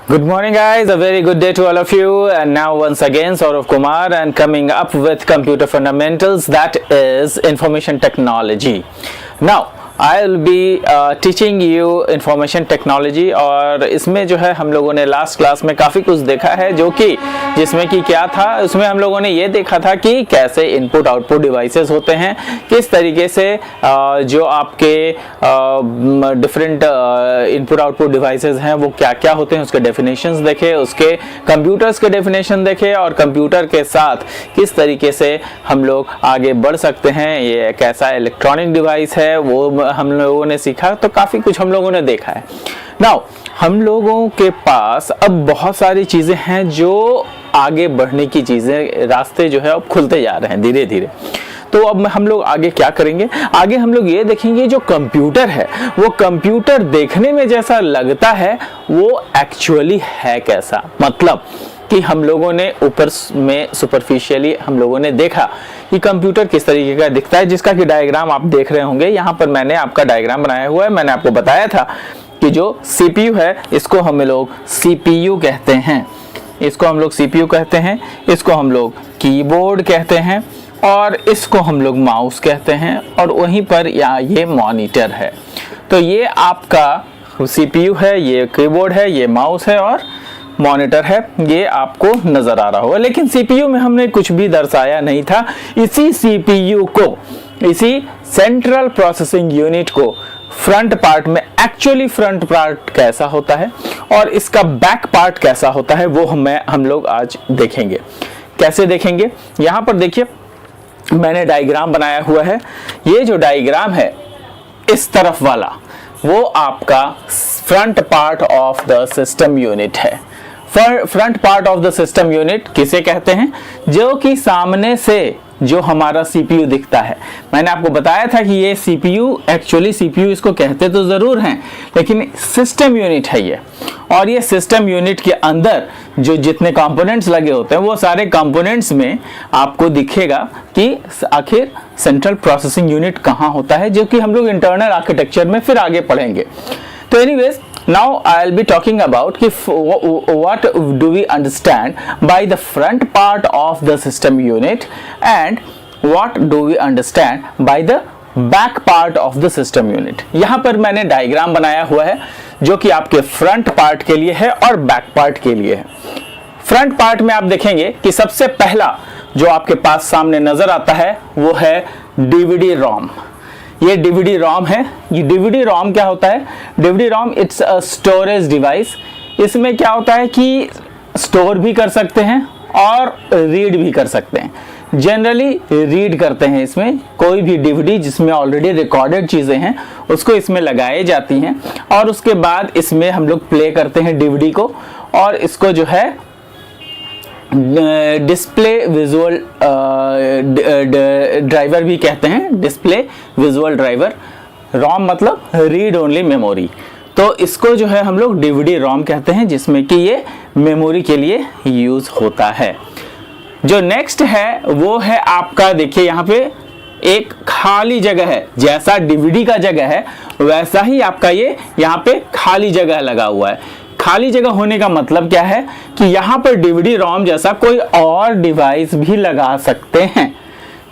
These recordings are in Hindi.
Good morning guys, a very good day to all of you, and now once again Saurav Kumar and coming up with computer fundamentals, that is information technology. Now I'll be teaching you information technology और इसमें जो है हम लोगों ने लास्ट क्लास में काफ़ी कुछ देखा है जो कि जिसमें कि क्या था, उसमें हम लोगों ने ये देखा था कि कैसे इनपुट आउटपुट डिवाइसेस होते हैं, किस तरीके से जो आपके डिफरेंट इनपुट आउटपुट डिवाइसेस हैं वो क्या क्या होते हैं, उसके डेफिनेशंस देखे, उसके कंप्यूटर्स के डेफिनेशन देखे और कंप्यूटर के साथ किस तरीके से हम लोग आगे बढ़ सकते हैं, ये एक ऐसा इलेक्ट्रॉनिक डिवाइस है वो हम लोगों ने सीखा। तो काफ़ी कुछ हम लोगों ने देखा है। नाउ हम लोगों के पास अब बहुत सारी चीज़ें हैं जो आगे बढ़ने की चीज़ें, रास्ते जो है अब खुलते जा रहे हैं धीरे धीरे। तो अब हम लोग आगे क्या करेंगे, आगे हम लोग ये देखेंगे जो कंप्यूटर है वो कंप्यूटर देखने में जैसा लगता है वो एक्चुअली है कैसा। मतलब कि हम लोगों ने ऊपर में सुपरफिशियली हम लोगों ने देखा कि कंप्यूटर किस तरीके का दिखता है, जिसका कि डायग्राम आप देख रहे होंगे। यहाँ पर मैंने आपका डायग्राम बनाया हुआ है। मैंने आपको बताया था कि जो सीपीयू है इसको हम लोग सीपीयू कहते हैं, इसको हम लोग सीपीयू कहते हैं, इसको हम लोग कीबोर्ड कहते हैं और इसको हम लोग माउस कहते हैं और वहीं पर ये मॉनिटर है। तो ये आपका सीपीयू है, ये कीबोर्ड है, ये माउस है और मॉनिटर है, ये आपको नजर आ रहा होगा। लेकिन सीपीयू में हमने कुछ भी दर्शाया नहीं था। इसी सीपीयू को, इसी सेंट्रल प्रोसेसिंग यूनिट को फ्रंट पार्ट में, एक्चुअली फ्रंट पार्ट कैसा होता है और इसका बैक पार्ट कैसा होता है वो हम लोग आज देखेंगे। कैसे देखेंगे, यहाँ पर देखिए मैंने डायग्राम बनाया हुआ है। ये जो डायग्राम है इस तरफ वाला वो आपका front part of the system unit है। Front part of the system unit किसे कहते हैं, जो कि सामने से जो हमारा सीपीयू दिखता है। मैंने आपको बताया था कि ये सीपीयू, एक्चुअली सीपीयू इसको कहते तो जरूर हैं लेकिन सिस्टम यूनिट है ये। और ये सिस्टम यूनिट के अंदर जो जितने कंपोनेंट्स लगे होते हैं वो सारे कंपोनेंट्स में आपको दिखेगा कि आखिर सेंट्रल प्रोसेसिंग यूनिट कहाँ होता है, जो कि हम लोग इंटरनल आर्किटेक्चर में फिर आगे पढ़ेंगे। तो anyways, now I'll be talking about what do we understand by the front part of the system unit and what do we understand by the back part of the system unit। यहाँ पर मैंने डायग्राम बनाया हुआ है जो कि आपके फ्रंट पार्ट के लिए है और बैक पार्ट के लिए है। फ्रंट पार्ट में आप देखेंगे कि सबसे पहला जो आपके पास सामने नजर आता है वो है डीवीडी रोम। ये डीवीडी रोम है। ये डीवीडी रोम क्या होता है, DVD ROM it's a storage device. इसमें क्या होता है कि स्टोर भी कर सकते हैं और रीड भी कर सकते हैं। जनरली रीड करते हैं इसमें, कोई भी डीवीडी जिसमें ऑलरेडी रिकॉर्डेड चीज़ें हैं उसको इसमें लगाई जाती हैं और उसके बाद इसमें हम लोग प्ले करते हैं डीवीडी को और इसको जो है डिस्प्ले विजुअल ड्राइवर भी कहते हैं। डिस्प्ले विजुअल ड्राइवर, रोम मतलब रीड ओनली मेमोरी। तो इसको जो है हम लोग डीवीडी रोम कहते हैं जिसमें कि ये मेमोरी के लिए यूज होता है। जो नेक्स्ट है वो है आपका, देखिए यहाँ पे एक खाली जगह है, जैसा डीवीडी का जगह है वैसा ही आपका ये यहाँ पे खाली जगह लगा हुआ है। खाली जगह होने का मतलब क्या है कि यहाँ पर डीवीडी रोम जैसा कोई और डिवाइस भी लगा सकते हैं।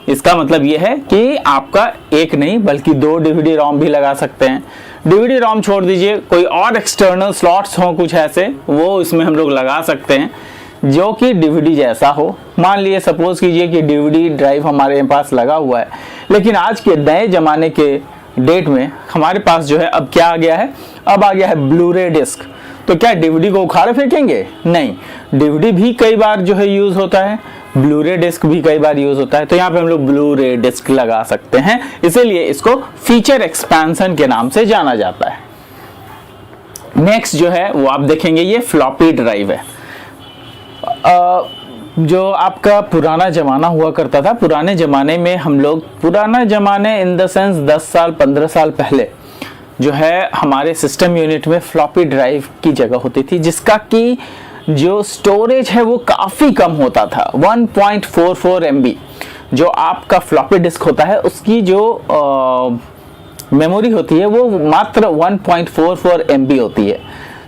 इसका मतलब यह है कि आपका एक नहीं बल्कि दो डीवीडी रोम भी लगा सकते हैं। डीवीडी रोम छोड़ दीजिए, कोई और एक्सटर्नल स्लॉट्स हों कुछ ऐसे, वो इसमें हम लोग लगा सकते हैं जो कि डीवीडी जैसा हो। मान लिए सपोज कीजिए कि डीवीडी ड्राइव हमारे पास लगा हुआ है, लेकिन आज के नए जमाने के डेट में हमारे पास जो है अब क्या आ गया है, अब आ गया है ब्लू-रे डिस्क। तो क्या डीवीडी को उखाड़ फेंकेंगे? नहीं, डीवीडी भी कई बार जो है यूज होता है, ब्लू-रे डिस्क भी कई बार यूज होता है। तो यहाँ पे हम लोग ब्लू-रे डिस्क लगा सकते हैं, इसीलिए इसको फीचर एक्सपेंशन के नाम से जाना जाता है। नेक्स्ट जो है वो आप देखेंगे ये फ्लॉपी ड्राइव है। जो आपका पुराना जमाना हुआ करता था, पुराने जमाने में हम लोग, पुराना जमाने इन द सेंस 10 साल 15 साल पहले जो है हमारे सिस्टम यूनिट में फ्लॉपी ड्राइव की जगह होती थी, जिसका कि जो स्टोरेज है वो काफ़ी कम होता था। 1.44 MB जो आपका फ्लॉपी डिस्क होता है उसकी जो मेमोरी होती है वो मात्र 1.44 MB होती है।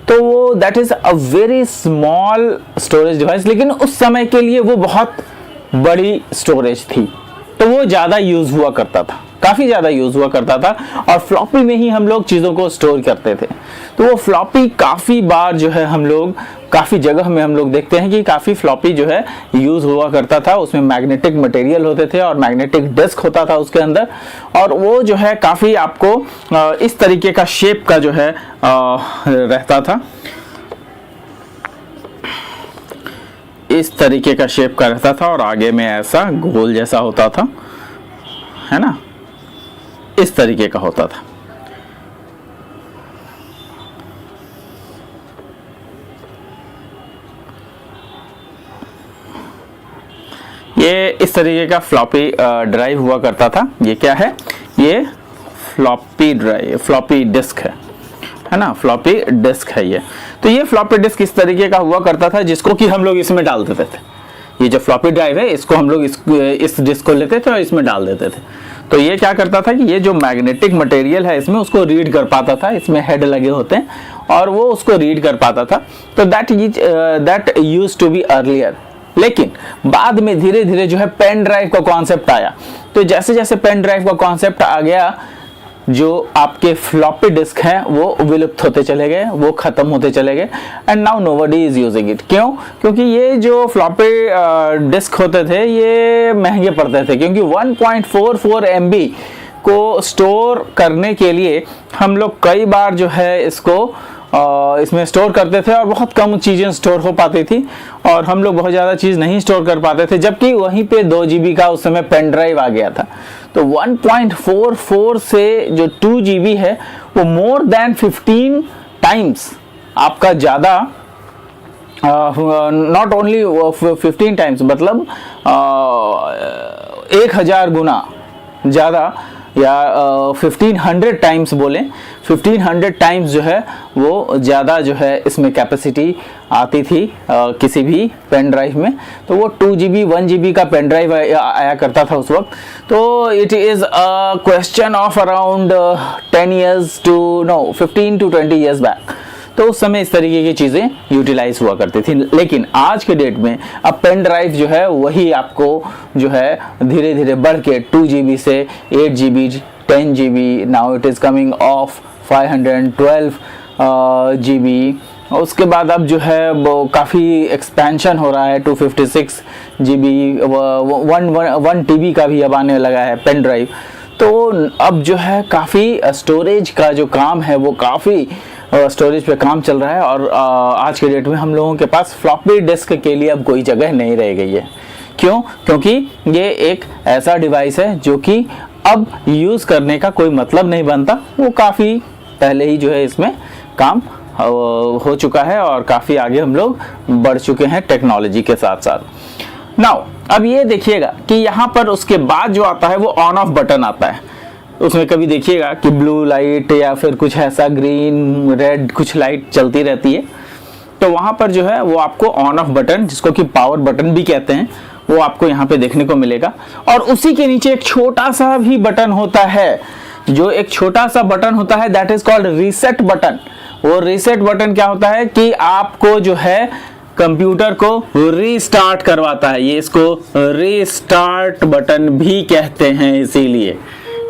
तो वो that is a very small storage device, लेकिन उस समय के लिए वो बहुत बड़ी स्टोरेज थी, तो वो ज़्यादा यूज़ हुआ करता था, काफ़ी ज़्यादा यूज़ हुआ करता था, और फ्लॉपी में ही हम लोग चीज़ों को स्टोर करते थे। तो वो फ्लॉपी काफ़ी बार जो है हम लोग काफ़ी जगह में हम लोग देखते हैं कि काफ़ी फ्लॉपी जो है यूज़ हुआ करता था। उसमें मैग्नेटिक मटेरियल होते थे और मैग्नेटिक डिस्क होता था उसके अंदर, और वो जो है काफ़ी आपको इस तरीके का शेप का जो है रहता था, इस तरीके का शेप का रहता था, और आगे में ऐसा गोल जैसा होता था, है ना, इस तरीके का होता था। ये इस तरीके का फ्लॉपी ड्राइव हुआ करता था। ये क्या है? ये फ्लॉपी ड्राइव, फ्लॉपी डिस्क है ना, फ्लॉपी डिस्क है ये। तो ये फ्लॉपी डिस्क इस तरीके का हुआ करता था जिसको कि हम लोग इसमें डाल देते थे। ये जो फ्लॉपी ड्राइव है इसको हम लोग इस डिस्क को लेते थे और इसमें डाल देते थे। तो ये क्या करता था कि ये जो मैग्नेटिक मटेरियल है इसमें उसको रीड कर पाता था, इसमें हेड लगे होते हैं और वो उसको रीड कर पाता था। तो that used to be earlier. लेकिन बाद में धीरे धीरे जो है पेन ड्राइव का कॉन्सेप्ट आया। तो जैसे जैसे पेन ड्राइव का कॉन्सेप्ट आ गया, जो आपके फ्लॉपी डिस्क हैं वो विलुप्त होते चले गए, वो खत्म होते चले गए, and now nobody is using it. क्यों? क्योंकि ये जो फ्लॉपी डिस्क होते थे ये महंगे पड़ते थे, क्योंकि 1.44 MB को स्टोर करने के लिए हम लोग कई बार जो है इसको इसमें स्टोर करते थे और बहुत कम चीज़ें स्टोर हो पाती थी, और हम लोग बहुत ज़्यादा चीज़ नहीं स्टोर कर पाते थे, जबकि वहीं पे 2 GB का उस समय पेन ड्राइव आ गया था। तो 1.44 से जो 2 GB है वो मोर देन 15 टाइम्स आपका ज़्यादा, नॉट ओनली 15 टाइम्स, मतलब 1000 गुना ज़्यादा, या 1500 टाइम्स बोलें, 1500 टाइम्स जो है वो ज़्यादा जो है इसमें कैपेसिटी आती थी किसी भी पेन ड्राइव में। तो वो 2 GB 1 GB का पेन ड्राइव आया करता था उस वक्त। तो it is a question of around 10 years to 15 to 20 years back. तो उस समय इस तरीके की चीज़ें यूटिलाइज हुआ करती थी। लेकिन आज के डेट में अब पेन ड्राइव जो है वही आपको जो है धीरे धीरे बढ़ के 2 GB से 8 GB 10 GB, now it is coming of 512 GB। उसके बाद अब जो है वो काफ़ी एक्सपेंशन हो रहा है, 256 GB 1 TB का भी अब आने लगा है पेन ड्राइव। तो अब जो है काफ़ी स्टोरेज का जो काम है वो काफ़ी स्टोरेज पे काम चल रहा है, और आज के डेट में हम लोगों के पास फ्लॉपी डिस्क के लिए अब कोई जगह नहीं रह गई है। क्यों? क्योंकि ये एक ऐसा डिवाइस है जो कि अब यूज़ करने का कोई मतलब नहीं बनता, वो काफ़ी पहले ही जो है इसमें काम हो चुका है और काफ़ी आगे हम लोग बढ़ चुके हैं टेक्नोलॉजी के साथ साथ। नाउ अब ये देखिएगा कि यहाँ पर उसके बाद जो आता है वो ऑन ऑफ बटन आता है। उसमें कभी देखिएगा कि ब्लू लाइट या फिर कुछ ऐसा ग्रीन रेड कुछ लाइट चलती रहती है, तो वहाँ पर जो है वो आपको ऑन ऑफ बटन, जिसको कि पावर बटन भी कहते हैं, वो आपको यहाँ पे देखने को मिलेगा। और उसी के नीचे एक छोटा सा भी बटन होता है, जो एक छोटा सा बटन होता है, that is called reset button. वो रीसेट बटन क्या होता है कि आपको जो है कंप्यूटर को रीस्टार्ट करवाता है। ये इसको रीस्टार्ट बटन भी कहते हैं, इसीलिए,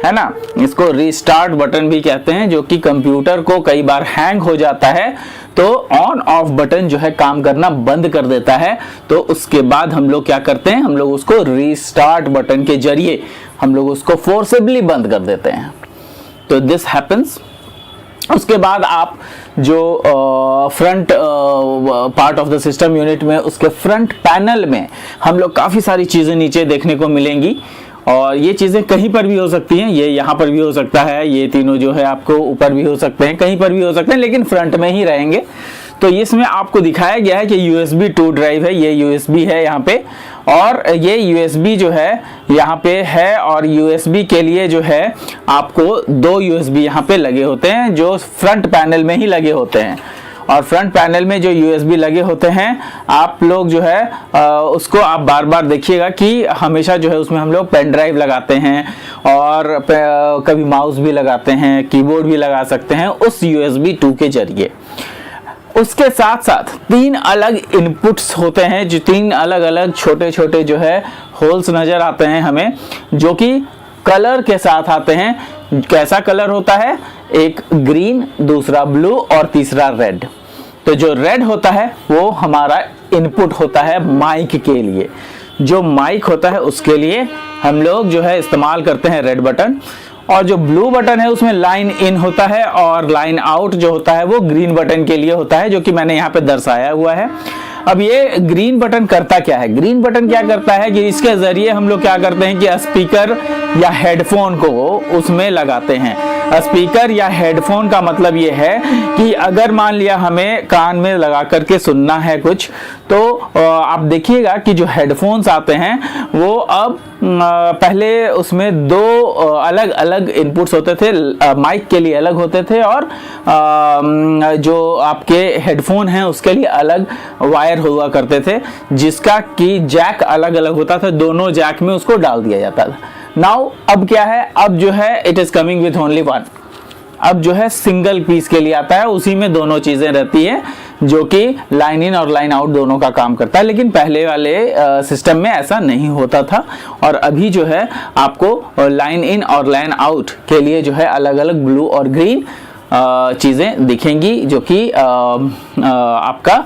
है ना, इसको रीस्टार्ट बटन भी कहते हैं, जो कि कंप्यूटर को कई बार हैंग हो जाता है तो ऑन ऑफ बटन जो है काम करना बंद कर देता है। तो उसके बाद हम लोग क्या करते हैं, हम लोग उसको रीस्टार्ट बटन के जरिए हम लोग उसको फोर्सेबली बंद कर देते हैं। तो दिस हैपन्स। उसके बाद आप जो front part of the system unit में उसके फ्रंट पैनल में हम लोग काफ़ी सारी चीज़ें नीचे देखने को मिलेंगी, और ये चीज़ें कहीं पर भी हो सकती हैं। ये यहाँ पर भी हो सकता है, ये तीनों जो है आपको ऊपर भी हो सकते हैं, कहीं पर भी हो सकते हैं, लेकिन फ्रंट में ही रहेंगे। तो इसमें आपको दिखाया गया है कि USB 2 ड्राइव है, ये USB है यहाँ पे, और ये USB जो है यहाँ पे है, और USB के लिए जो है आपको 2 USB यहाँ पे लगे होते हैं, जो फ्रंट पैनल में ही लगे होते हैं। और फ्रंट पैनल में जो USB लगे होते हैं, आप लोग जो है उसको आप बार बार देखिएगा कि हमेशा जो है उसमें हम लोग पेन ड्राइव लगाते हैं, और कभी माउस भी लगाते हैं, कीबोर्ड भी लगा सकते हैं उस USB 2 के जरिए। उसके साथ साथ 3 अलग इनपुट्स होते हैं, जो 3 अलग अलग छोटे छोटे जो है होल्स नजर आते हैं हमें, जो कि कलर के साथ आते हैं। कैसा कलर होता है? एक ग्रीन, दूसरा ब्लू और तीसरा रेड। तो जो रेड होता है वो हमारा इनपुट होता है माइक के लिए। जो माइक होता है उसके लिए हम लोग जो है इस्तेमाल करते हैं रेड बटन, और जो ब्लू बटन है उसमें लाइन इन होता है, और लाइन आउट जो होता है वो ग्रीन बटन के लिए होता है, जो कि मैंने यहाँ पे दर्शाया हुआ है। अब ये ग्रीन बटन करता क्या है? ग्रीन बटन क्या करता है कि इसके जरिए हम लोग क्या करते हैं कि स्पीकर या हेडफोन को उसमें लगाते हैं। स्पीकर या हेडफोन का मतलब ये है कि अगर मान लिया हमें कान में लगा करके सुनना है कुछ, तो आप देखिएगा कि जो हेडफोन्स आते हैं वो अब पहले उसमें 2 अलग अलग इनपुट्स होते थे, माइक के लिए अलग होते थे और जो आपके हेडफोन हैं उसके लिए अलग वायर हुआ करते थे, जिसका कि जैक अलग अलग होता था, दोनों जैक में उसको डाल दिया जाता था। नाउ अब क्या है? अब जो है it is coming with only one. अब जो है सिंगल पीस के लिए आता है, उसी में दोनों चीजें रहती है, जो कि लाइन इन और लाइन आउट दोनों का काम करता है। लेकिन पहले वाले सिस्टम में ऐसा नहीं होता था, और अभी जो है आपको लाइन इन और लाइन आउट के लिए जो है अलग अलग ब्लू और ग्रीन चीजें दिखेंगी, जो कि आपका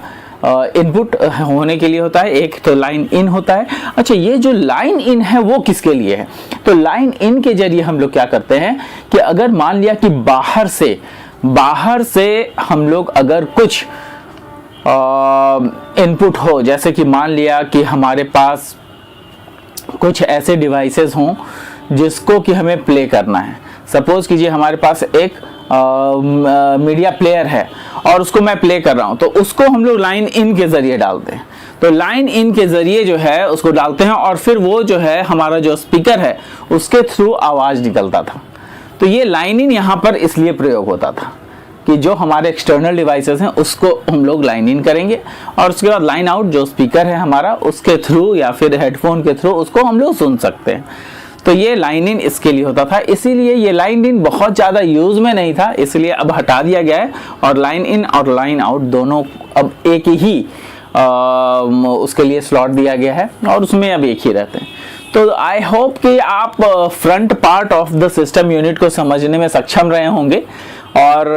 इनपुट होने के लिए होता है। एक तो लाइन इन होता है। अच्छा, ये जो लाइन इन है वो किसके लिए है? तो लाइन इन के जरिए हम लोग क्या करते हैं कि अगर मान लिया कि बाहर से हम लोग अगर कुछ इनपुट हो, जैसे कि मान लिया कि हमारे पास कुछ ऐसे डिवाइसेस हों जिसको कि हमें प्ले करना है। सपोज कीजिए हमारे पास एक मीडिया प्लेयर है और उसको मैं प्ले कर रहा हूं, तो उसको हम लोग लाइन इन के जरिए डालते हैं। तो लाइन इन के जरिए जो है उसको डालते हैं, और फिर वो जो है हमारा जो स्पीकर है उसके थ्रू आवाज निकलता था। तो ये लाइन इन यहाँ पर इसलिए प्रयोग होता था कि जो हमारे एक्सटर्नल डिवाइसेस हैं उसको हम लोग लाइन इन करेंगे, और उसके बाद लाइन आउट जो स्पीकर है हमारा उसके थ्रू या फिर हेडफोन के थ्रू उसको हम लोग सुन सकते हैं। तो ये लाइन इन इसके लिए होता था, इसीलिए ये लाइन इन बहुत ज़्यादा यूज में नहीं था, इसलिए अब हटा दिया गया है, और लाइन इन और लाइन आउट दोनों अब एक ही उसके लिए स्लॉट दिया गया है, और उसमें अब एक ही रहते हैं। तो आई होप कि आप front part of the system unit को समझने में सक्षम रहे होंगे, और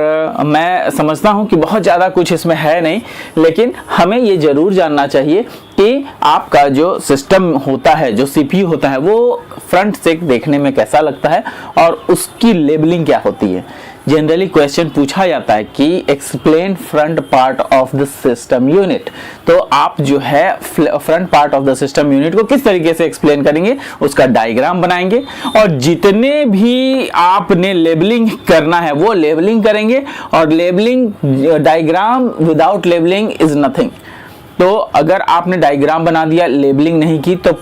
मैं समझता हूं कि बहुत ज़्यादा कुछ इसमें है नहीं, लेकिन हमें ये ज़रूर जानना चाहिए कि आपका जो सिस्टम होता है, जो सीपीयू होता है, वो फ्रंट से देखने में कैसा लगता है और उसकी लेबलिंग क्या होती है। जनरली क्वेश्चन पूछा जाता है कि explain front part of the system unit. तो आप जो है front part of the system unit को किस तरीके से एक्सप्लेन करेंगे, उसका डायग्राम बनाएंगे, और जितने भी आपने लेबलिंग करना है वो लेबलिंग करेंगे, और labelling diagram without labelling is nothing. तो अगर आपने डायग्राम बना दिया, लेबलिंग नहीं की, तो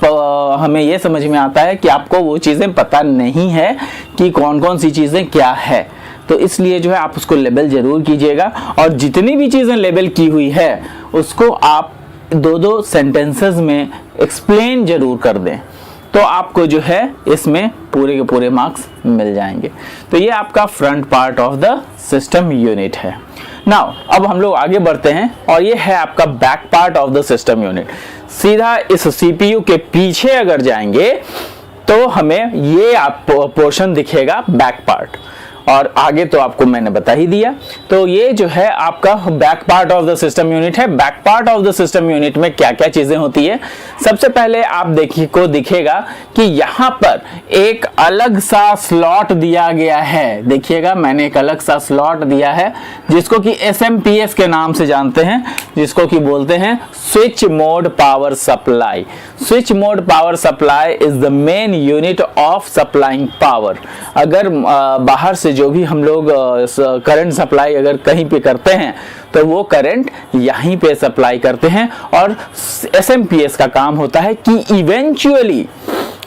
हमें यह समझ में आता है कि आपको वो चीजें पता नहीं है कि कौन कौन सी चीजें क्या है। तो इसलिए जो है आप उसको लेबल जरूर कीजिएगा, और जितनी भी चीजें लेबल की हुई है उसको आप 2-2 सेंटेंसेस में एक्सप्लेन जरूर कर दें, तो आपको जो है इसमें पूरे के पूरे मार्क्स मिल जाएंगे। तो ये आपका front part of the system unit है। नाउ अब हम लोग आगे बढ़ते हैं, और ये है आपका back part of the system unit. सीधा इस सीपीयू के पीछे अगर जाएंगे तो हमें ये आप पोर्शन दिखेगा बैक पार्ट, और आगे तो आपको मैंने बता ही दिया। तो ये जो है आपका back part of the system unit है। Back part of the system unit में क्या क्या चीजें होती है? सबसे पहले आप दिखेगा कि यहाँ पर एक अलग सा स्लॉट दिया गया है। देखिएगा, मैंने एक अलग सा स्लॉट दिया है जिसको कि SMPS के नाम से जानते हैं, जिसको कि बोलते हैं switch mode power supply. Switch mode power supply is the main unit of supplying power. अगर बाहर से जो भी हम लोग करंट सप्लाई अगर कहीं पे करते हैं तो वो करंट यहीं पे सप्लाई करते हैं, और SMPS का काम होता है कि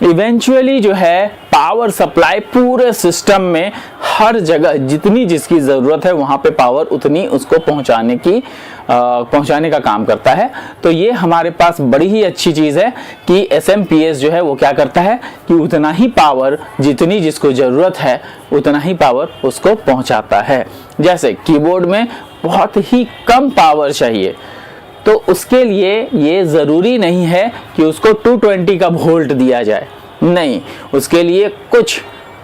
इवेंचुअली जो है पावर सप्लाई पूरे सिस्टम में हर जगह जितनी जिसकी जरूरत है वहां पे पावर उतनी उसको पहुंचाने का काम करता है। तो ये हमारे पास बड़ी ही अच्छी चीज है कि SMPS जो है वो क्या करता है कि उतना ही पावर जितनी जिसको जरूरत है उतना ही पावर उसको पहुंचाता है। जैसे कीबोर्ड में बहुत ही कम पावर चाहिए, तो उसके लिए ये ज़रूरी नहीं है कि उसको 220 का वोल्ट दिया जाए, नहीं, उसके लिए कुछ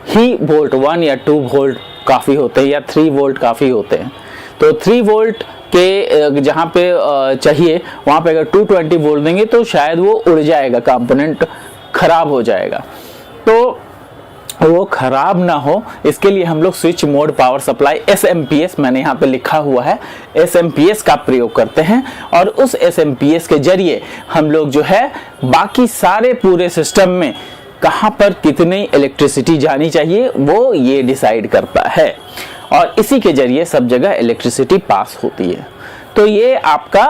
ही वोल्ट 1 या 2 वोल्ट काफ़ी होते हैं या 3 वोल्ट काफ़ी होते हैं। तो 3 वोल्ट के जहाँ पे चाहिए वहाँ पे अगर 220 वोल्ट देंगे तो शायद वो उड़ जाएगा, कंपोनेंट खराब हो जाएगा। तो वो खराब ना हो इसके लिए हम लोग switch mode power supply SMPS, मैंने यहाँ पे लिखा हुआ है SMPS का प्रयोग करते हैं, और उस SMPS के जरिए हम लोग जो है बाकी सारे पूरे सिस्टम में कहाँ पर कितनी इलेक्ट्रिसिटी जानी चाहिए वो ये डिसाइड करता है, और इसी के जरिए सब जगह इलेक्ट्रिसिटी पास होती है। तो ये आपका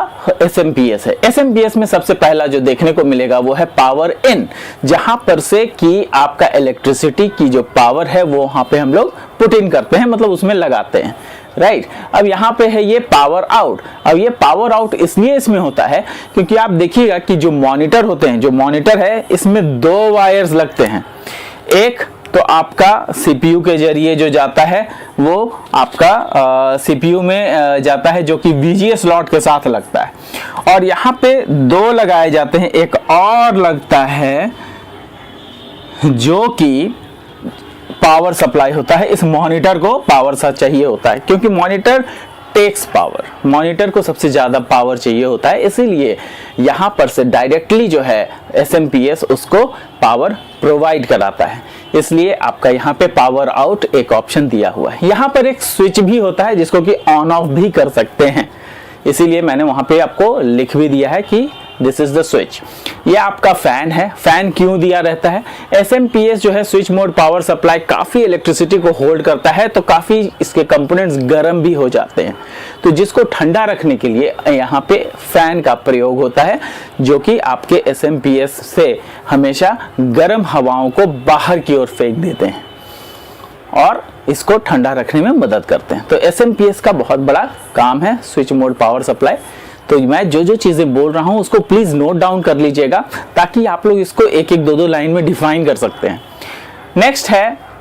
SMPS है। SMPS में सबसे पहला जो देखने को मिलेगा वो है पावर इन, जहां पर से कि आपका इलेक्ट्रिसिटी की जो पावर है वो वहां पे हम लोग पुट इन करते हैं, मतलब उसमें लगाते हैं, राइट। अब यहाँ पे है ये पावर आउट। अब ये पावर आउट इसलिए इसमें होता है क्योंकि आप देखिएगा कि जो मॉनिटर होते हैं, जो मॉनिटर है इसमें 2 वायर्स लगते हैं। एक तो आपका CPU के जरिए जो जाता है वो आपका CPU में जाता है, जो कि VGA स्लॉट के साथ लगता है, और यहाँ पे 2 लगाए जाते हैं, एक और लगता है जो कि पावर सप्लाई होता है। इस मॉनिटर को पावर सा चाहिए होता है क्योंकि मॉनिटर टेक्स पावर, मॉनिटर को सबसे ज़्यादा पावर चाहिए होता है, इसीलिए यहाँ पर से डायरेक्टली जो है SMPS उसको पावर प्रोवाइड कराता है। इसलिए आपका यहाँ पे पावर आउट एक ऑप्शन दिया हुआ है। यहाँ पर एक स्विच भी होता है जिसको कि ऑन ऑफ भी कर सकते हैं, इसीलिए मैंने वहाँ पे आपको लिख भी दिया है कि दिस इज द स्विच। ये आपका फैन है। फैन क्यों दिया रहता है? SMPS जो है स्विच मोड पावर सप्लाई काफ़ी इलेक्ट्रिसिटी को होल्ड करता है, तो काफ़ी इसके कंपोनेंट्स गर्म भी हो जाते हैं, तो जिसको ठंडा रखने के लिए यहाँ पे फैन का प्रयोग होता है, जो कि आपके SMPS से हमेशा गर्म हवाओं को बाहर की ओर फेंक देते हैं और इसको ठंडा रखने में मदद करते हैं। तो SMPS का बहुत बड़ा काम है स्विच मोड पावर सप्लाई। तो मैं जो जो चीज़ें बोल रहा हूँ उसको प्लीज़ नोट डाउन कर लीजिएगा ताकि आप लोग इसको एक एक 2 लाइन में डिफाइन कर सकते हैं। नेक्स्ट है,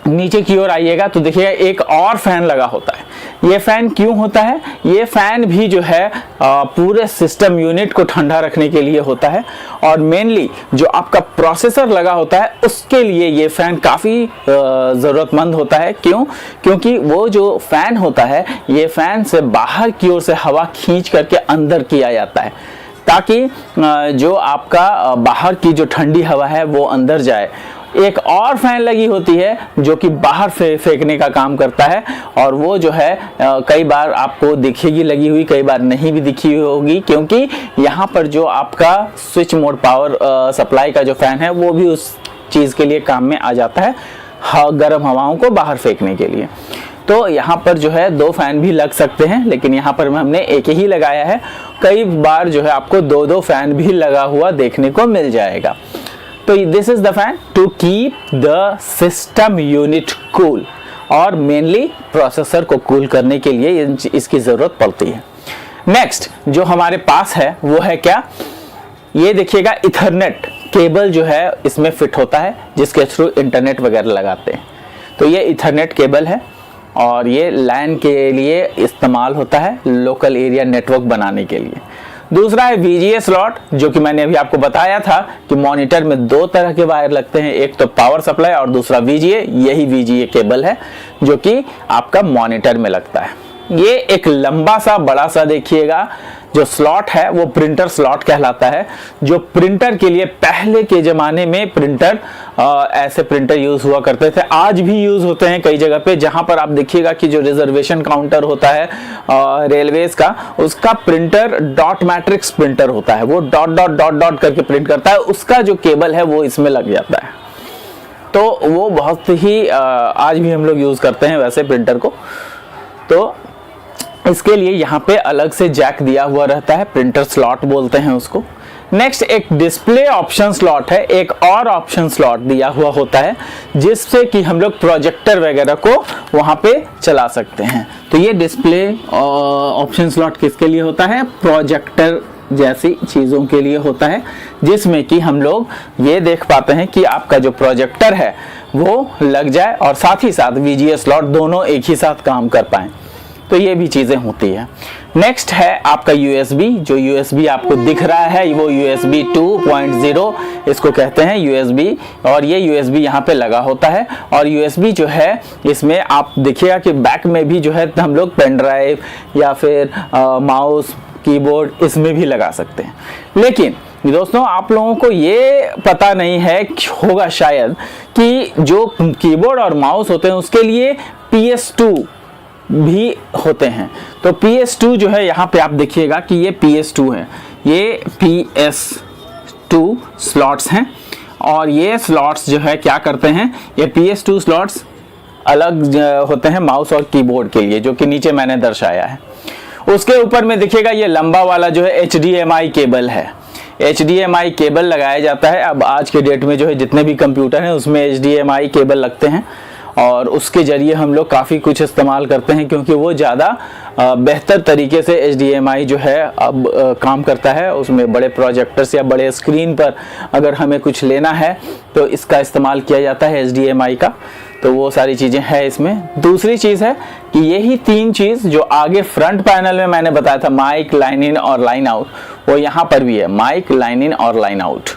नीचे की ओर आइएगा तो देखिएगा एक और फैन लगा होता है। ये फैन क्यों होता है? ये फैन भी जो है पूरे सिस्टम यूनिट को ठंडा रखने के लिए होता है, और मेनली जो आपका प्रोसेसर लगा होता है उसके लिए ये फैन काफ़ी ज़रूरतमंद होता है। क्यों? क्योंकि वो जो फैन होता है ये फैन से बाहर की ओर से हवा खींच करके अंदर किया जाता है, ताकि जो आपका बाहर की जो ठंडी हवा है वो अंदर जाए। एक और फैन लगी होती है जो कि बाहर फेंकने का काम करता है, और वो जो है कई बार आपको दिखेगी लगी हुई, कई बार नहीं भी दिखी होगी, क्योंकि यहाँ पर जो आपका स्विच मोड पावर सप्लाई का जो फैन है वो भी उस चीज़ के लिए काम में आ जाता है, गर्म हवाओं को बाहर फेंकने के लिए। तो यहाँ पर जो है 2 फैन भी लग सकते हैं, लेकिन यहाँ पर हमने एक ही लगाया है। कई बार जो है आपको 2-2 फैन भी लगा हुआ देखने को मिल जाएगा। तो this is the fan to keep the system unit cool, और मेनली प्रोसेसर को कूल करने के लिए इसकी ज़रूरत पड़ती है। नेक्स्ट जो हमारे पास है वो है क्या? ये देखिएगा इथरनेट केबल जो है इसमें फिट होता है, जिसके थ्रू इंटरनेट वगैरह लगाते हैं। तो ये इथरनेट केबल है और ये लैन के लिए इस्तेमाल होता है, लोकल एरिया नेटवर्क बनाने के लिए। दूसरा है VGA स्लॉट, जो कि मैंने अभी आपको बताया था कि मॉनिटर में 2 तरह के वायर लगते हैं, एक तो पावर सप्लाई और दूसरा VGA। यही VGA केबल है जो कि आपका मॉनिटर में लगता है। ये एक लंबा सा बड़ा सा देखिएगा जो स्लॉट है वो प्रिंटर स्लॉट कहलाता है, जो प्रिंटर के लिए पहले के ज़माने में प्रिंटर ऐसे प्रिंटर यूज़ हुआ करते थे, आज भी यूज़ होते हैं कई जगह पे। जहाँ पर आप देखिएगा कि जो रिजर्वेशन काउंटर होता है रेलवेज का, उसका प्रिंटर डॉट मैट्रिक्स प्रिंटर होता है, वो डॉट डॉट डॉट डॉट करके प्रिंट करता है, उसका जो केबल है वो इसमें लग जाता है। तो वो बहुत ही आज भी हम लोग यूज़ करते हैं वैसे प्रिंटर को। तो इसके लिए यहाँ पे अलग से जैक दिया हुआ रहता है, प्रिंटर स्लॉट बोलते हैं उसको। नेक्स्ट एक डिस्प्ले ऑप्शन स्लॉट है, एक और ऑप्शन स्लॉट दिया हुआ होता है जिससे कि हम लोग प्रोजेक्टर वगैरह को वहाँ पे चला सकते हैं। तो ये डिस्प्ले ऑप्शन स्लॉट किसके लिए होता है? प्रोजेक्टर जैसी चीज़ों के लिए होता है, जिसमें कि हम लोग ये देख पाते हैं कि आपका जो प्रोजेक्टर है वो लग जाए और साथ ही साथ VGA स्लॉट दोनों एक ही साथ काम कर पाएँ। तो ये भी चीज़ें होती है। नेक्स्ट है आपका USB, जो USB आपको दिख रहा है वो USB 2.0 इसको कहते हैं USB, और ये USB यहाँ पे लगा होता है। और USB जो है इसमें आप देखिएगा कि बैक में भी जो है हम लोग पेन ड्राइव या फिर माउस कीबोर्ड इसमें भी लगा सकते हैं। लेकिन दोस्तों आप लोगों को ये पता नहीं है, होगा शायद, कि जो कीबोर्ड और माउस होते हैं उसके लिए PS2 भी होते हैं। तो PS2 जो है यहाँ पे आप देखिएगा कि ये PS2 है, ये PS2 स्लॉट्स हैं। और ये स्लॉट्स जो है क्या करते हैं, ये PS2 स्लॉट्स अलग होते हैं माउस और कीबोर्ड के लिए, जो कि नीचे मैंने दर्शाया है। उसके ऊपर में देखिएगा ये लंबा वाला जो है HDMI केबल है, HDMI केबल लगाया जाता है। अब आज के डेट में जो है जितने भी कंप्यूटर हैं उसमें HDMI केबल लगते हैं, और उसके ज़रिए हम लोग काफ़ी कुछ इस्तेमाल करते हैं, क्योंकि वो ज़्यादा बेहतर तरीके से HDMI जो है अब काम करता है। उसमें बड़े प्रोजेक्टर्स या बड़े स्क्रीन पर अगर हमें कुछ लेना है तो इसका इस्तेमाल किया जाता है HDMI का। तो वो सारी चीज़ें हैं इसमें। दूसरी चीज़ है कि यही तीन चीज़ जो आगे फ्रंट पैनल में मैंने बताया था, माइक, लाइन इन और लाइन आउट, वो यहाँ पर भी है, माइक, लाइन इन और लाइन आउट।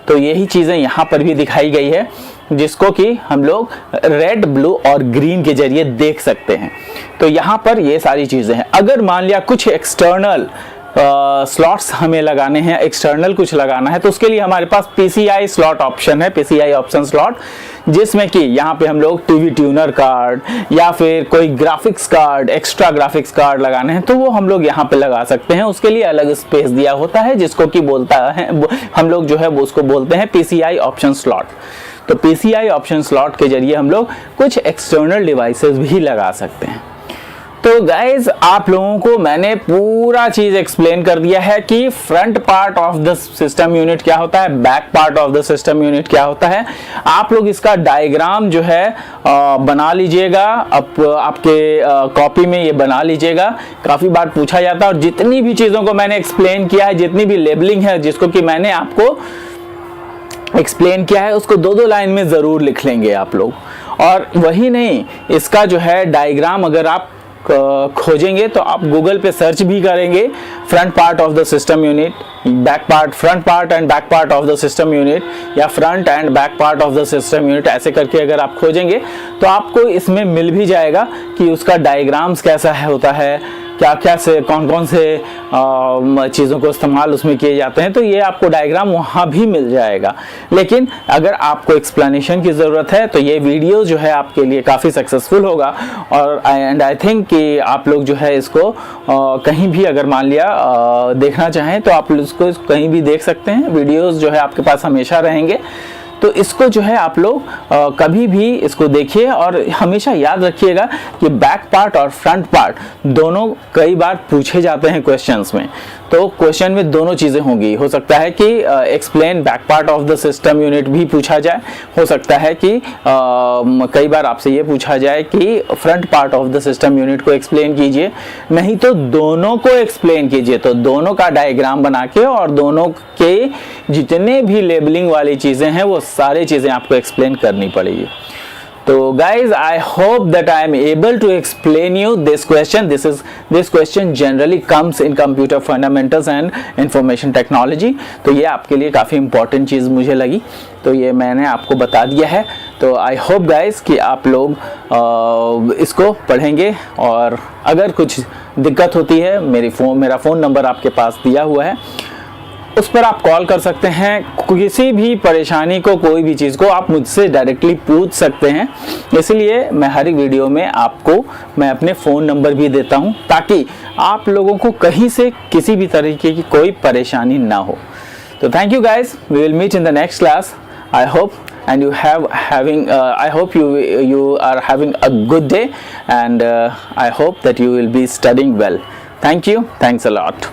तो यही चीज़ें यहाँ पर भी दिखाई गई है, जिसको कि हम लोग रेड, ब्लू और ग्रीन के जरिए देख सकते हैं। तो यहाँ पर ये सारी चीज़ें हैं। अगर मान लिया कुछ एक्सटर्नल स्लॉट्स हमें लगाने हैं, एक्सटर्नल कुछ लगाना है, तो उसके लिए हमारे पास PCI स्लॉट ऑप्शन है, PCI ऑप्शन स्लॉट, जिसमें कि यहाँ पे हम लोग टीवी ट्यूनर कार्ड या फिर कोई graphics card, extra graphics card लगाने हैं तो वो हम लोग यहाँ पे लगा सकते हैं। उसके लिए अलग स्पेस दिया होता है, जिसको कि बोलता है हम लोग जो है वो उसको बोलते हैं PCI ऑप्शन स्लॉट। तो PCI ऑप्शन स्लॉट के जरिए हम लोग कुछ एक्सटर्नल डिवाइसेस भी लगा सकते हैं। तो गाइज आप लोगों को मैंने पूरा चीज एक्सप्लेन कर दिया है कि front part of the system unit क्या होता है, back part of the system unit क्या होता है। आप लोग इसका डायग्राम जो है बना लीजिएगा, आपके कॉपी में ये बना लीजिएगा। काफी बार पूछा जाता है, और जितनी भी चीजों को मैंने एक्सप्लेन किया है, जितनी भी लेबलिंग है जिसको कि मैंने आपको एक्सप्लेन किया है, उसको दो लाइन में जरूर लिख लेंगे आप लोग। और वही नहीं, इसका जो है डायग्राम अगर आप खोजेंगे तो आप गूगल पे सर्च भी करेंगे, front part of the system unit, back part, front part and back part of the system unit, या front and back part of the system unit, ऐसे करके अगर आप खोजेंगे तो आपको इसमें मिल भी जाएगा कि उसका डायग्राम्स कैसा है होता है, क्या क्या से कौन कौन से चीज़ों को इस्तेमाल उसमें किए जाते हैं। तो ये आपको डायग्राम वहाँ भी मिल जाएगा। लेकिन अगर आपको एक्सप्लेनेशन की ज़रूरत है तो ये वीडियो जो है आपके लिए काफ़ी सक्सेसफुल होगा। और एंड आई थिंक कि आप लोग जो है इसको कहीं भी अगर मान लिया देखना चाहें तो आप इसको कहीं भी देख सकते हैं। वीडियोज़ जो है आपके पास हमेशा रहेंगे। तो इसको जो है आप लोग कभी भी इसको देखिए, और हमेशा याद रखिएगा कि बैक पार्ट और फ्रंट पार्ट दोनों कई बार पूछे जाते हैं क्वेश्चंस में। तो क्वेश्चन में दोनों चीज़ें होंगी। हो सकता है कि explain back part of the system unit भी पूछा जाए, हो सकता है कि कई बार आपसे ये पूछा जाए कि front part of the system unit को एक्सप्लेन कीजिए, नहीं तो दोनों को एक्सप्लेन कीजिए। तो दोनों का डायग्राम बना के और दोनों के जितने भी लेबलिंग वाली चीज़ें हैं वो सारी चीज़ें आपको एक्सप्लेन करनी पड़ेगी। तो guys, I hope that I am able to explain you this question. This question generally comes in computer fundamentals and information technology. तो ये आपके लिए काफ़ी important चीज़ मुझे लगी, तो ये मैंने आपको बता दिया है। तो I hope guys कि आप लोग इसको पढ़ेंगे, और अगर कुछ दिक्कत होती है मेरा फ़ोन नंबर आपके पास दिया हुआ है, उस पर आप कॉल कर सकते हैं। किसी भी परेशानी को, कोई भी चीज़ को आप मुझसे डायरेक्टली पूछ सकते हैं। इसलिए मैं हर एक वीडियो में आपको मैं अपने फ़ोन नंबर भी देता हूं, ताकि आप लोगों को कहीं से किसी भी तरीके की कोई परेशानी ना हो। तो thank you guys, we will meet in the next class. I hope and I hope you are having a good day, and I hope that you will be studying well. Thank you. Thanks a lot.